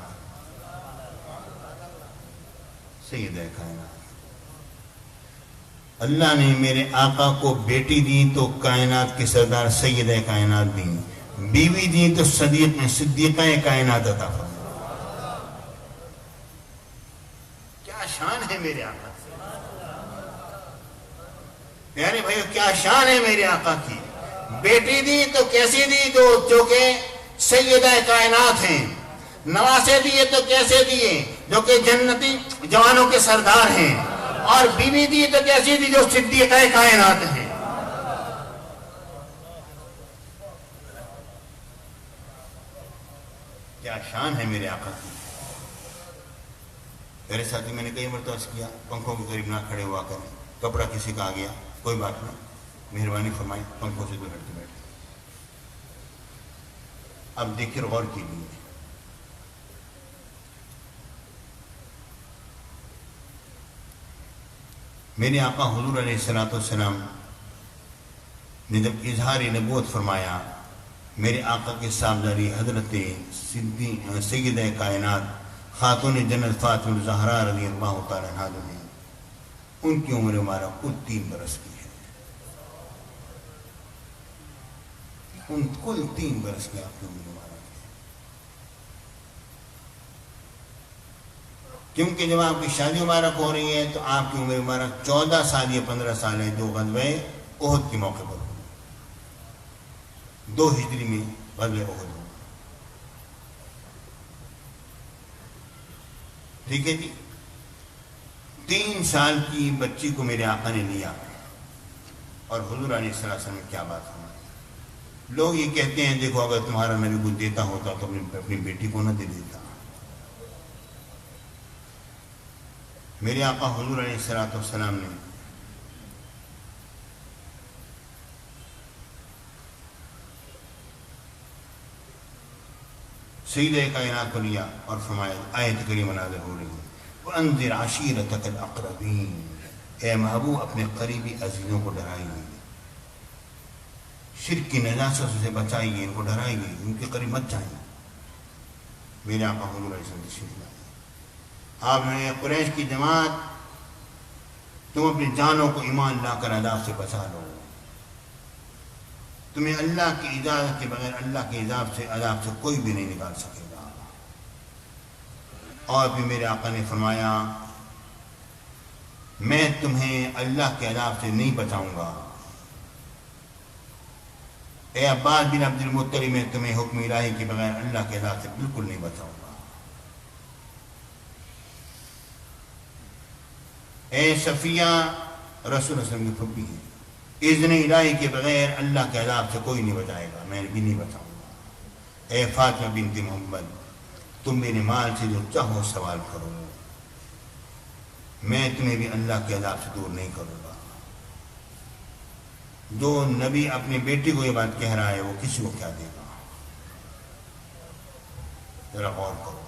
اللہ نے میرے آقا کو بیٹی دی تو کائنات کے سردار سیدہ کائنات دی. بیوی دی تو صدیقہ کائنات عطا فرمائی. کیا شان ہے میرے آقا. پیارے بھائیو، کیا شان ہے میرے آقا کی. بیٹی دی تو کیسی دی جو کہ سیدہ کائنات ہیں. نواسے دیے تو کیسے دیے جو کہ جنتی جوانوں کے سردار ہیں. اور بیوی دی تو کیسی دی جو صدیقہ کائنات ہیں. کیا شان ہے میرے آقا کی. میرے ساتھی، میں نے کئی مرتبہ عرض کیا پنکھوں کے قریب نہ کھڑے ہوا کریں. کپڑا کسی کا آ گیا کوئی بات نہیں، مہربانی فرمائی پنکھوں سے دور ہٹ کے بیٹھے. اب دیکھیے، غور کیجیے. میرے آقا حضور علیہ السلام نے جب اظہار نبوت فرمایا، میرے آقا کے صاحبزادی حضرت سیدہ کائنات خاتون جنت فاطمہ الزہرا رضی اللہ تعالیٰ عنہا جو ہیں، ان کی عمر مبارک کل 3 برس کی ہے. کل 3 برس کی آپ کی عمر مبارک ہے. کیونکہ جب آپ کی شادی مبارک ہو رہی ہے تو آپ کی عمر مبارک 14 سال یا 15 سال ہے، جو غزوہ احد کے موقع پر ہوئی. 2 ہجری میں غزوہ احد ہوا. ٹھیک ہے جی. 3 سال کی بچی کو میرے آقا نے لیا اور حضور علیہ السلام نے کیا بات فرمائی. لوگ یہ کہتے ہیں دیکھو اگر تمہارا نبی کچھ دیتا ہوتا تو اپنی بیٹی کو نہ دے دیتا. میرے آقا حضور علیہ السلام نے سیدہ کائنات کو لیا اور فرمایا، آیت کریمہ نازل ہو رہی ہے، وَأَنذِرْ عَشِيرَتَكَ الْأَقْرَبِينَ. اے محبوب اپنے قریبی عزیزوں کو ڈرائیے، شرک کی نجاست سے بچائیے، ان کو ڈرائیے، ان کے قریب مت جائیے. میرے آقا حضور علیہ السلام تشریف لائے. آپ نے قریش کی جماعت، تم اپنی جانوں کو ایمان لا کر عذاب سے بچا لو. تمہیں اللہ کی اجازت کے بغیر، اللہ کے عذاب سے کوئی بھی نہیں نکال سکے گا. اور بھی میرے آقا نے فرمایا میں تمہیں اللہ کے عذاب سے نہیں بچاؤں گا، اے عباس بن عبد المطلب میں تمہیں حکم الہی کے بغیر اللہ کے عذاب سے بالکل نہیں بچاؤں گا، اے صفیہ رسول اللہ صلی اللہ علیہ وسلم کی پھوپھی ہے، اذن الہی کے بغیر اللہ کے عذاب سے کوئی نہیں بچائے گا، میں بھی نہیں بچاؤں گا، اے فاطمہ بنت محمد تم میرے مال سے جو چاہو سوال کرو، میں تمہیں بھی اللہ کے عذاب سے دور نہیں کروں گا۔ جو نبی اپنی بیٹی کو یہ بات کہہ رہا ہے وہ کسی کو کیا دے گا؟ ذرا غور کرو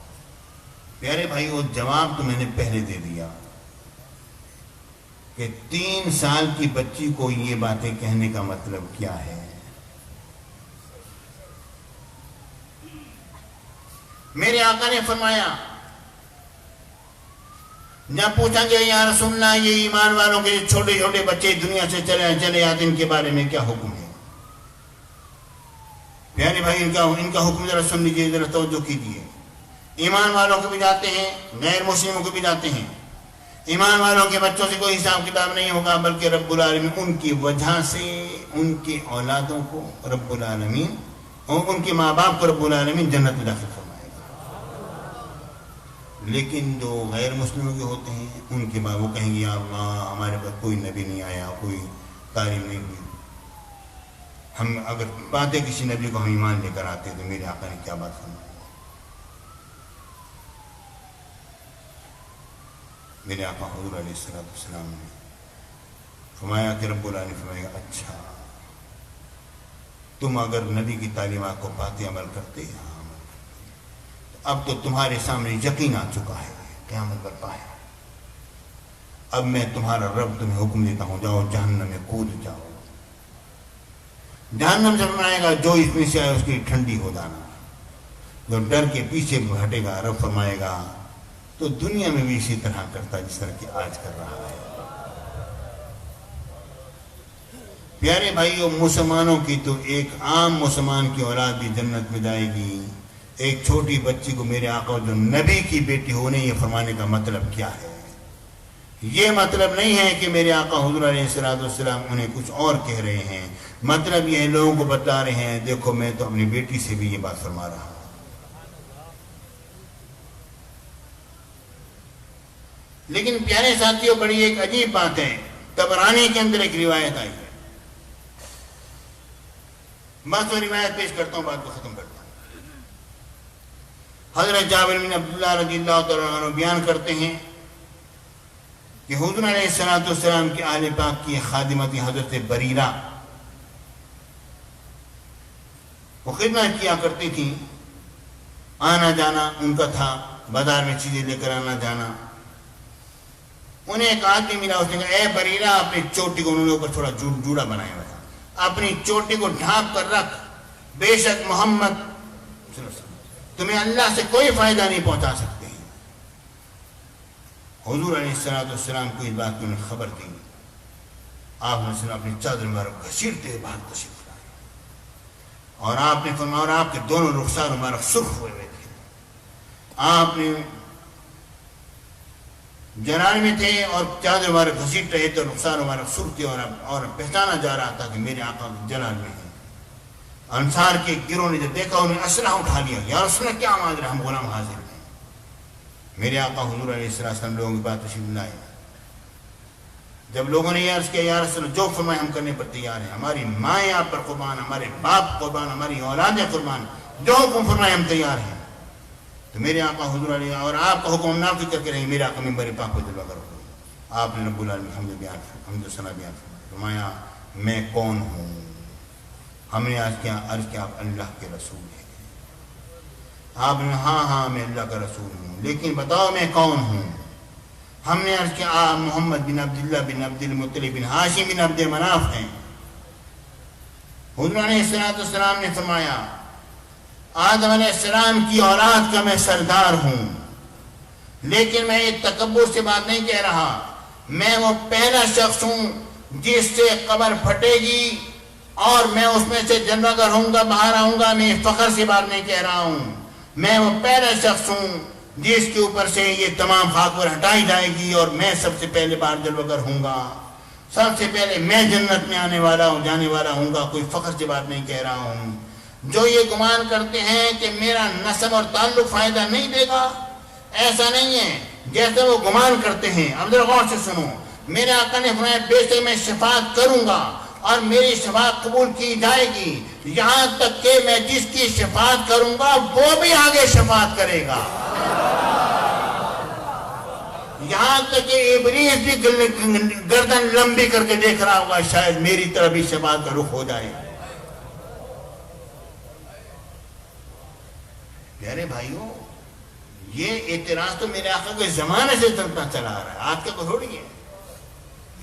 پیارے بھائی، وہ جواب تو میں نے پہلے دے دیا کہ 3 سال کی بچی کو یہ باتیں کہنے کا مطلب کیا ہے۔ میرے آقا نے فرمایا جب پوچھا گیا یا رسول اللہ یہ ایمان والوں کے چھوٹے چھوٹے بچے دنیا سے چلے آتے ان کے بارے میں کیا حکم ہے؟ پیارے بھائی ان کا حکم ذرا سن لیجیے، ذرا توجہ کیجیے۔ ایمان والوں کے بھی جاتے ہیں، غیر مسلموں کے بھی جاتے ہیں، ایمان والوں کے بچوں سے کوئی حساب کتاب نہیں ہوگا، بلکہ رب العالمین ان کی وجہ سے ان کی اولادوں کو رب العالمین اور ان کے ماں باپ کو رب العالمین جنت میں داخل فرمائے گا۔ لیکن جو غیر مسلموں کے ہوتے ہیں ان کے بعد وہ کہیں گے یا اللہ ہمارے پاس کوئی نبی نہیں آیا، کوئی تعلیم نہیں ہوئی، ہم اگر پاتے کسی نبی کو ہم ایمان لے کر آتے تو میرے آقا نے کیا بات فرمائی؟ میرے آقا حضور علیہ السلام نے فرمایا کہ رب العالمین فرمائے گا اچھا تم اگر نبی کی تعلیمات کو پاتے عمل کرتے اب تو تمہارے سامنے یقین آ چکا ہے، قیامت برپا ہے، اب میں تمہارا رب تمہیں حکم دیتا ہوں جاؤ جہنم میں کود جاؤ، جہنم سے فرمائے گا جو اس میں سے آئے اس کی ٹھنڈی ہو جانا، جو ڈر کے پیچھے ہٹے گا رب فرمائے گا تو دنیا میں بھی اسی طرح کرتا جس طرح کہ آج کر رہا ہے۔ پیارے بھائیو مسلمانوں کی تو ایک عام مسلمان کی اولاد بھی جنت میں جائے گی، ایک چھوٹی بچی کو میرے آقا جو نبی کی بیٹی ہونے یہ فرمانے کا مطلب کیا ہے؟ یہ مطلب نہیں ہے کہ میرے آقا حضور علیہ السلام انہیں کچھ اور کہہ رہے ہیں، مطلب یہ ہے لوگوں کو بتا رہے ہیں دیکھو میں تو اپنی بیٹی سے بھی یہ بات فرما رہا ہوں۔ لیکن پیارے ساتھیوں بڑی ایک عجیب بات ہے، طبرانی کے اندر ایک روایت آئی ہے، بس وہ روایت پیش کرتا ہوں بات کو ختم کرتا ہوں۔ حضرت جابر بن عبداللہ رضی اللہ تعالیٰ عنہ بیان کرتے ہیں کہ حضور علیہ السلام کے اہل پاک کی خادمہ تھی حضرت بریرہ، وہ خدمت کیا کرتی تھی، آنا جانا ان کا تھا، بازار میں چیزیں لے کر آنا جانا۔ انہیں ایک آدمی ملا، اس نے کہا اے بریرہ اپنی چوٹی کو، انہوں نے اوپر تھوڑا جوڑا بنایا ہوا تھا، اپنی چوٹی کو ڈھانپ کر رکھ، بے شک محمد تمہیں اللہ سے کوئی فائدہ نہیں پہنچا سکتے ہیں۔ حضور علیہ السلام کو اس بات کی انہیں خبر دی، آپ نے اپنی چادر مبارک گھسیٹتے باہر تشریف لائے اور آپ نے فرمایا، اور آپ کے دونوں رخسار مبارک سرخ ہوئے تھے، آپ نے جنان میں تھے اور چادر مبارک گھسیٹ رہے تھے، رخسار مبارک سرخ تھے اور پہچانا جا رہا تھا کہ میرے آقا جلال میں ہیں۔ انصار کے گروہ نے جب دیکھا انہیں اسلحہ اٹھا لیا، یا رسول اللہ کیا مانگ رہے ہم غلام حاضر ہیں۔ میرے آقا حضور علیہ السلام لوگوں کے پاس تشریف لائے، جب لوگوں نے عرض کیا یا رسول اللہ جو فرمائے ہم کرنے پر تیار ہیں، ہماری مائیں آپ پر قربان، ہمارے باپ قربان، ہماری اولادیں قربان، جو حکم فرمائے ہم تیار ہیں۔ تو میرے آقا حضور علیہ اور آپ کا حکم نافذ کر کے رہیں، میرے آقا منبر پاک کو جلوہ کرو، آپ نے رب العالمین حمد و ثنا بیان فرمایا میں کون ہوں؟ ہم نے عرض کیا آپ اللہ کے رسول ہیں؟ آپ نے ہاں میں اللہ کا رسول ہوں، لیکن بتاؤ میں کون ہوں؟ ہم نے عرض کیا آپ محمد بن عبداللہ بن عبد المطلب بن ہاشم بن عبد مناف ہیں۔ حضور علیہ السلام نے فرمایا آدم علیہ السلام کی اولاد کا میں سردار ہوں، لیکن میں یہ تکبر سے بات نہیں کہہ رہا، میں وہ پہلا شخص ہوں جس سے قبر پھٹے گی اور میں اس میں سے جلوہ گر ہوں گا، باہر آؤں گا، میں فخر سے بات نہیں کہہ رہا ہوں، میں وہ پہلا شخص ہوں جس کے اوپر سے یہ تمام خاک ہٹائی جائے گی اور میں سب سے پہلے بار جلوگر ہوں گا، سب سے پہلے میں جنت میں آنے والا ہوں، جانے والا ہوں گا۔ کوئی فخر کی بات نہیں کہہ رہا ہوں۔ جو یہ گمان کرتے ہیں کہ میرا نسب اور تعلق فائدہ نہیں دے گا، ایسا نہیں ہے جیسے وہ گمان کرتے ہیں۔ اب ذرا غور سے سنو، میرے آقا نے فرمایا بے شک میں شفاعت کروں گا اور میری شفاعت قبول کی جائے گی، یہاں تک کہ میں جس کی شفاعت کروں گا وہ بھی آگے شفاعت کرے گا، یہاں تک کہ ابلیس بھی گردن لمبی کر کے دیکھ رہا ہوگا شاید میری طرف بھی شفاعت کا رخ ہو جائے۔ پیارے بھائیوں، یہ اعتراض تو میرے آقا کے زمانے سے چلتا چلا آ رہا ہے، آج کا کو تھوڑی ہے۔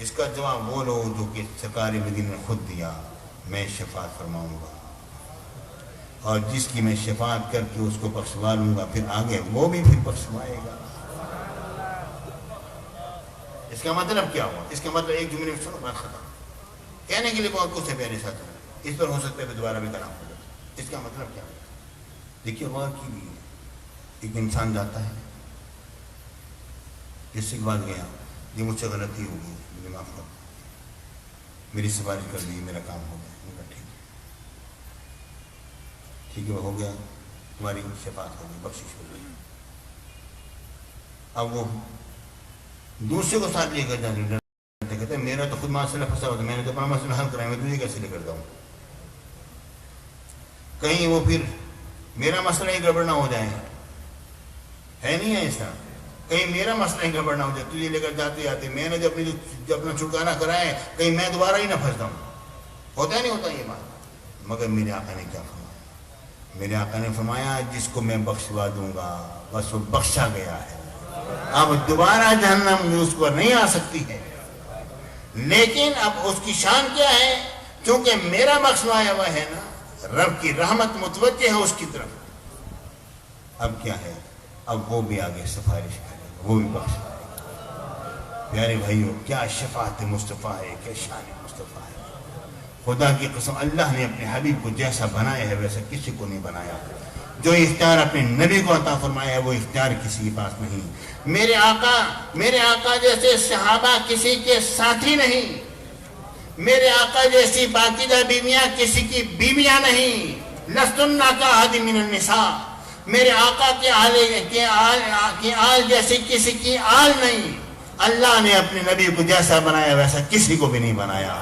اس کا جواب وہ لو جو کہ سرکار مدینہ نے خود دیا، میں شفاعت فرماؤں گا اور جس کی میں شفاعت کر کے اس کو بخشوا لوں گا پھر آگے وہ بھی پھر بخشوائے گا۔ اس کا مطلب کیا ہوا؟ اس کا مطلب ایک جملے میں سنو، بات ختم۔ کہنے کے لیے بہت کچھ ہے پیارے ساتھ، اس پر ہو سکتا ہے دوبارہ بھی کلام ہوگا۔ اس کا مطلب کیا ہے؟ دیکھیے غور کیجیے، ایک انسان جاتا ہے، جس سے بعد گیا یہ مجھ سے غلطی ہوگی، مجھے معاف کر، میری سفارش کر دی، میرا کام ہو گیا، ٹھیک ہے ٹھیک ہے، وہ ہو گیا، تمہاری شفاعت ہو گئی، بخشش ہو گئی۔ اب وہ دوسرے کو ساتھ لے کر جانے کہتے ہیں میرا تو خود مسئلہ پھنسا ہوا تھا، میں نے تو اپنا مسئلہ حل کرایا، میں تجھے کیسے لے کر جاؤں؟ کہیں وہ پھر میرا مسئلہ ہی گڑبڑ نہ ہو جائے، ہے نہیں ہے ایسا؟ کہیں میرا مسئلہ ہی گڑبڑ نہ ہو جائے، تجھے لے کر جاتے جاتے میں نے جب اپنا چھٹکارا کرایا ہے کہیں میں دوبارہ ہی نہ پھنس جاؤں۔ ہوتا نہیں ہوتا یہ بات؟ مگر میرے آقا نے کیا فرمایا؟ میرے آقا نے فرمایا جس کو میں بخشوا دوں گا بس وہ بخشا گیا ہے، اب دوبارہ جہنم اس پر نہیں آ سکتی ہے۔ لیکن اب اس کی شان کیا ہے؟ چونکہ میرا بخشوایا ہوا ہے نا، رب کی رحمت متوجہ ہے اس کی طرف، اب کیا ہے؟ اب وہ بھی آگے سفارش کرے گا، وہ بھی بخشوائے گا۔ پیارے بھائیوں، کیا شفاعت مصطفیٰ ہے، کیا شان مصطفیٰ ہے۔ خدا کی قسم اللہ نے اپنے حبیب کو جیسا بنایا ہے ویسا کسی کو نہیں بنایا۔ جو اختیار اپنے نبی کو عطا فرمایا ہے وہ اختیار کسی کے پاس نہیں۔ میرے آقا جیسے صحابہ کسی کے ساتھی نہیں، میرے آقا جیسی پاکیزہ بیویاں کسی کی بیویاں نہیں، لستن کاحد من النساء، میرے آقا کے آل جیسی کسی کی آل نہیں۔ اللہ نے اپنے نبی کو جیسا بنایا ویسا کسی کو بھی نہیں بنایا۔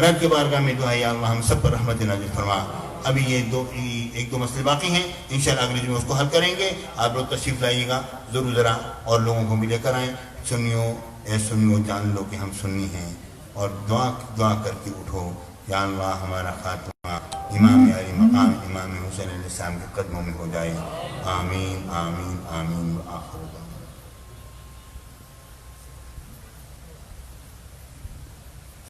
رب کی بارگاہ میں دعا ہے یا اللہ ہم سب پر رحمت نازل فرما۔ ابھی یہ ایک دو مسئلے باقی ہیں، انشاءاللہ اگلے جمعے اس کو حل کریں گے۔ آپ لوگ تشریف لائیے گا ضرور ذرا، اور لوگوں کو بھی لے کر آئیں۔ سنیو جان لو کہ ہم سنی ہیں، اور دعا کر کے اٹھو یا اللہ ہمارا خاتمہ امام علی مقام امام حسین علیہ السلام کے قدموں میں ہو جائے۔ آمین آمین آمین۔ وآخر دعوانا